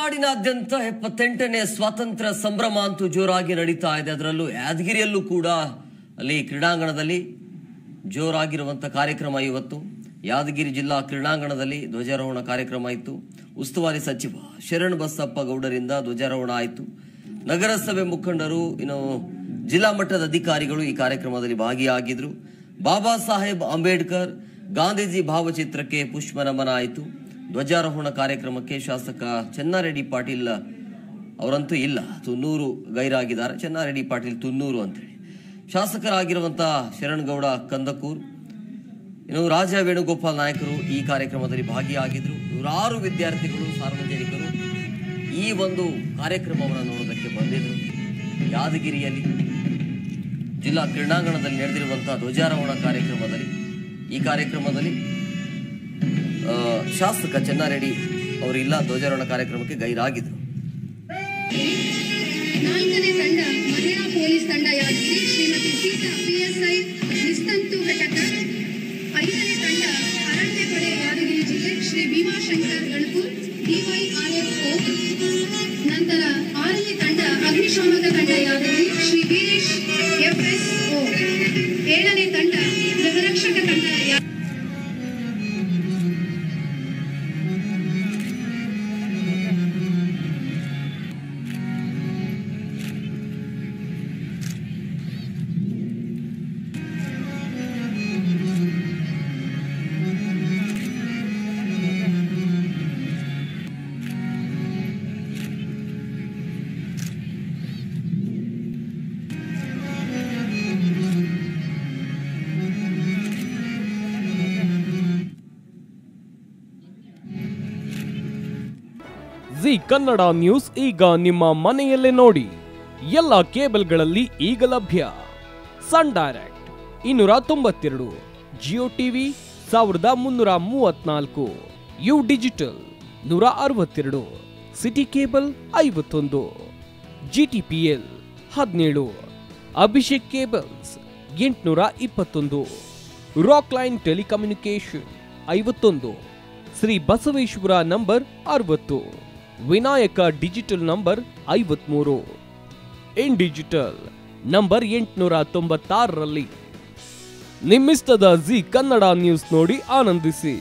ನಾಡಿನಾದ್ಯಂತ 78ನೇ ಸ್ವಾತಂತ್ರ್ಯ ಸಂಭ್ರಮ ಅಂತೂ ಜೋರಾಗಿ ನಡೀತಾ ಇದೆ. ಅದರಲ್ಲೂ ಯಾದಗಿರಿಯಲ್ಲೂ ಕೂಡ ಅಲ್ಲಿ ಕ್ರೀಡಾಂಗಣದಲ್ಲಿ ಜೋರಾಗಿರುವಂತ ಕಾರ್ಯಕ್ರಮ ಇವತ್ತು ಯಾದಗಿರಿ ಜಿಲ್ಲಾ ಕ್ರೀಡಾಂಗಣದಲ್ಲಿ ಧ್ವಜಾರೋಹಣ ಕಾರ್ಯಕ್ರಮ ಇತ್ತು. ಉಸ್ತುವಾರಿ ಸಚಿವ ಶರಣ್ ಬಸಪ್ಪ ಗೌಡರಿಂದ ಧ್ವಜಾರೋಹಣ ಆಯಿತು. ನಗರಸಭೆ ಮುಖಂಡರು ಇನ್ನು ಜಿಲ್ಲಾ ಮಟ್ಟದ ಅಧಿಕಾರಿಗಳು ಈ ಕಾರ್ಯಕ್ರಮದಲ್ಲಿ ಭಾಗಿಯಾಗಿದ್ರು. ಬಾಬಾ ಸಾಹೇಬ್ ಅಂಬೇಡ್ಕರ್ ಗಾಂಧೀಜಿ ಭಾವಚಿತ್ರಕ್ಕೆ ಪುಷ್ಪ ನಮನ ಆಯಿತು. ಧ್ವಜಾರೋಹಣ ಕಾರ್ಯಕ್ರಮಕ್ಕೆ ಶಾಸಕ ಚೆನ್ನಾರೆಡ್ಡಿ ಪಾಟೀಲ್ ಅವರಂತೂ ಇಲ್ಲ, ತುನ್ನೂರು ಗೈರಾಗಿದ್ದಾರೆ. ಚೆನ್ನಾರೆಡ್ಡಿ ಪಾಟೀಲ್ ತುನ್ನೂರು ಅಂತೇಳಿ ಶಾಸಕರಾಗಿರುವಂತಹ ಶರಣಗೌಡ ಕಂದಕೂರ್, ಇನ್ನು ರಾಜ ವೇಣುಗೋಪಾಲ್ ನಾಯಕರು ಈ ಕಾರ್ಯಕ್ರಮದಲ್ಲಿ ಭಾಗಿಯಾಗಿದ್ರು. ನೂರಾರು ವಿದ್ಯಾರ್ಥಿಗಳು, ಸಾರ್ವಜನಿಕರು ಈ ಒಂದು ಕಾರ್ಯಕ್ರಮವನ್ನು ನೋಡೋದಕ್ಕೆ ಬಂದಿದ್ರು. ಯಾದಗಿರಿಯಲ್ಲಿ ಜಿಲ್ಲಾ ಕ್ರೀಡಾಂಗಣದಲ್ಲಿ ನಡೆದಿರುವಂತಹ ಧ್ವಜಾರೋಹಣ ಈ ಕಾರ್ಯಕ್ರಮದಲ್ಲಿ ಶಾಸಕ ಚೆನ್ನಾರೆಡ್ಡಿ ಅವರಿಲ್ಲ, ಧ್ವಜಾರೋಹಣ ಕಾರ್ಯಕ್ರಮಕ್ಕೆ ಗೈರಾಗಿದ್ರು. 4ನೇ ತಂಡ ಮಹಿಳಾ ಪೊಲೀಸ್ ತಂಡ ಯಾದಗಿರಿ ಶ್ರೀಮತಿ ಸೀತಾ PSI ನಿಸ್ತಂತು ಘಟಕ. 5ನೇ ತಂಡ ಅರಣ್ಯ ಪಡೆ ಯಾದಗಿರಿ ಜಿಲ್ಲೆ ಶ್ರೀ ಭೀಮಾಶಂಕರ್ ಗಣಪುರ್ DYRFO. ನಂತರ 6ನೇ ತಂಡ ಅಗ್ನಿಶಾಮಕ ತಂಡ ಯಾದಗಿರಿ ಶ್ರೀ ವೀರೇಶ್ FSO. 7ನೇ ತಂಡ ಗೃಹರಕ್ಷಕ ತಂಡ ಜಿ ಕನ್ನಡ ನ್ಯೂಸ್ ಈಗ ನಿಮ್ಮ ಮನೆಯಲ್ಲೇ ನೋಡಿ. ಎಲ್ಲ ಕೇಬಲ್ಗಳಲ್ಲಿ ಈಗ ಲಭ್ಯ. Sun Direct 292, Jio TV 1334, U digital 162, City Cable 51, GTPL 17, Abhishek cables 821, Rockline telecommunication 51, Shri Basaveshwara number 60, Vinayaka digital number 53, In digital number 896ರಲ್ಲಿ. ನಿಮ್ಮಿಸ್ತದ ಜಿ ಕನ್ನಡ ನ್ಯೂಸ್ ನೋಡಿ ಆನಂದಿಸಿ.